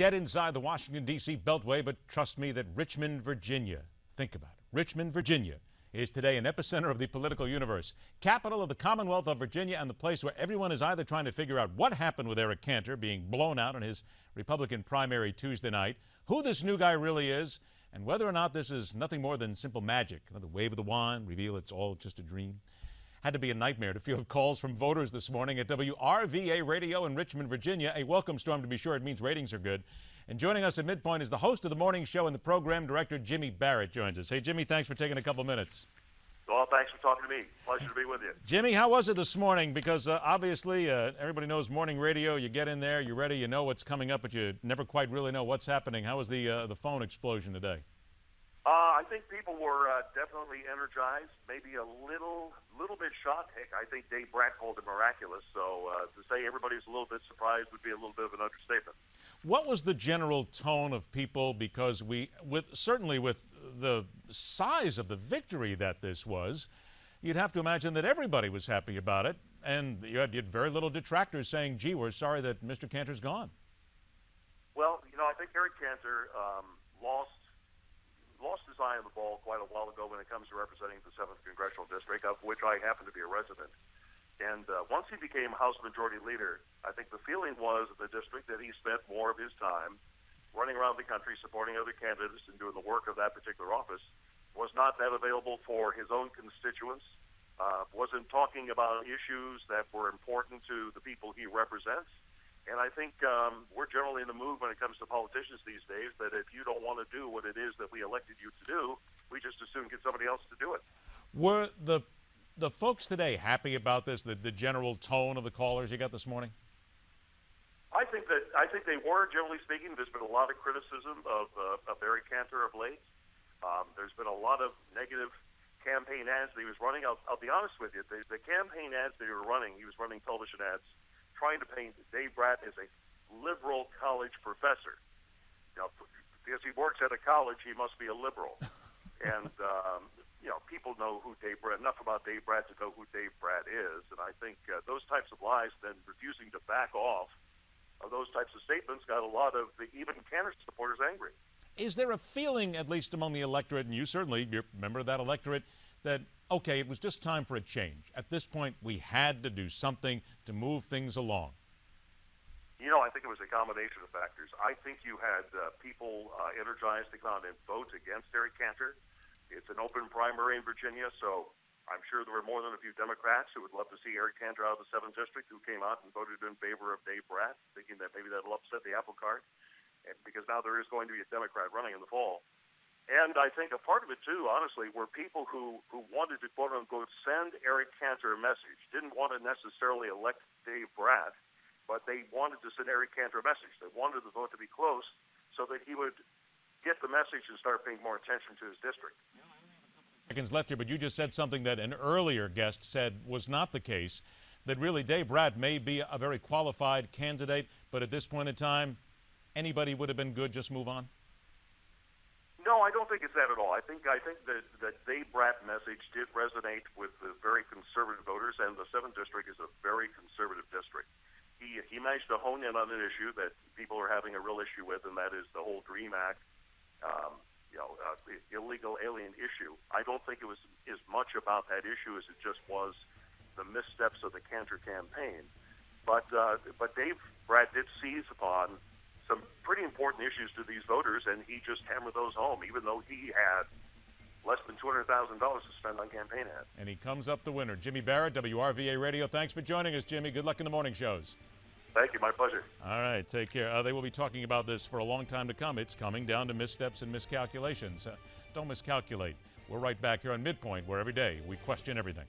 dead inside the Washington, D.C. Beltway, but trust me that Richmond, Virginia, think about it, Richmond, Virginia, is today an epicenter of the political universe, capital of the Commonwealth of Virginia, and the place where everyone is either trying to figure out what happened with Eric Cantor being blown out in his Republican primary Tuesday night, who this new guy really is, and whether or not this is nothing more than simple magic, another wave of the wand, reveal it's all just a dream. Had to be a nightmare to field calls from voters this morning at WRVA Radio in Richmond, Virginia. A welcome storm to be sure. It means ratings are good. And joining us at midpoint is the host of the morning show and the program director, Jimmy Barrett, joins us. Hey, Jimmy, thanks for taking a couple minutes. Well, thanks for talking to me. Pleasure to be with you. Jimmy, how was it this morning? Because obviously everybody knows morning radio. You get in there, you're ready, you know what's coming up, but you never quite really know what's happening. How was the phone explosion today? I think people were definitely energized, maybe a little bit shocked. Heck, I think Dave Brat called it miraculous. So to say everybody's a little bit surprised would be a little bit of an understatement. What was the general tone of people? Because certainly with the size of the victory that this was, you'd have to imagine that everybody was happy about it. And you had very little detractors saying, gee, we're sorry that Mr. Cantor's gone. Well, you know, I think Eric Cantor lost his eye on the ball quite a while ago when it comes to representing the 7th Congressional District, of which I happen to be a resident. And once he became House Majority Leader, I think the feeling was in the district that he spent more of his time running around the country supporting other candidates and doing the work of that particular office, was not that available for his own constituents, wasn't talking about issues that were important to the people he represents. And I think we're generally in the mood when it comes to politicians these days that if you don't want to do what it is that we elected you to do, we just as soon get somebody else to do it. Were the folks today happy about this, the general tone of the callers you got this morning? I think they were, generally speaking. There's been a lot of criticism of Eric Cantor of late. There's been a lot of negative campaign ads that he was running. I'll be honest with you. The campaign ads that he was running television ads, trying to paint Dave Brat as a liberal college professor. You know, because he works at a college, he must be a liberal. And, you know, people know who Dave Brat, enough about Dave Brat to know who Dave Brat is. And I think those types of lies, then refusing to back off of those types of statements, got a lot of even Cantor supporters angry. Is there a feeling, at least among the electorate, and you certainly, you're a member of that electorate, that, okay, it was just time for a change. At this point, we had to do something to move things along? You know, I think it was a combination of factors. I think you had people energized to come out and vote against Eric Cantor. It's an open primary in Virginia, so I'm sure there were more than a few Democrats who would love to see Eric Cantor out of the 7th District who came out and voted in favor of Dave Brat, thinking that maybe that'll upset the apple cart, and because now there is going to be a Democrat running in the fall. And I think a part of it, too, honestly, were people who wanted to, quote-unquote, send Eric Cantor a message, didn't want to necessarily elect Dave Brat, but they wanted to send Eric Cantor a message. They wanted the vote to be close so that he would get the message and start paying more attention to his district. Seconds left here, but you just said something that an earlier guest said was not the case, that really Dave Brat may be a very qualified candidate, but at this point in time, anybody would have been good, just move on? No, I don't think it's that at all. I think that Dave Brat message did resonate with the very conservative voters, and the 7th District is a very conservative district. He managed to hone in on an issue that people are having a real issue with, and that is the whole DREAM Act, illegal alien issue. I don't think it was as much about that issue as it just was the missteps of the Cantor campaign. But Dave Brat did seize upon some pretty important issues to these voters, and he just hammered those home, even though he had less than $200,000 to spend on campaign ads. And he comes up the winner. Jimmy Barrett, WRVA Radio. Thanks for joining us, Jimmy. Good luck in the morning shows. Thank you. My pleasure. All right. Take care. They will be talking about this for a long time to come. It's coming down to missteps and miscalculations. Don't miscalculate. We're right back here on Midpoint, where every day we question everything.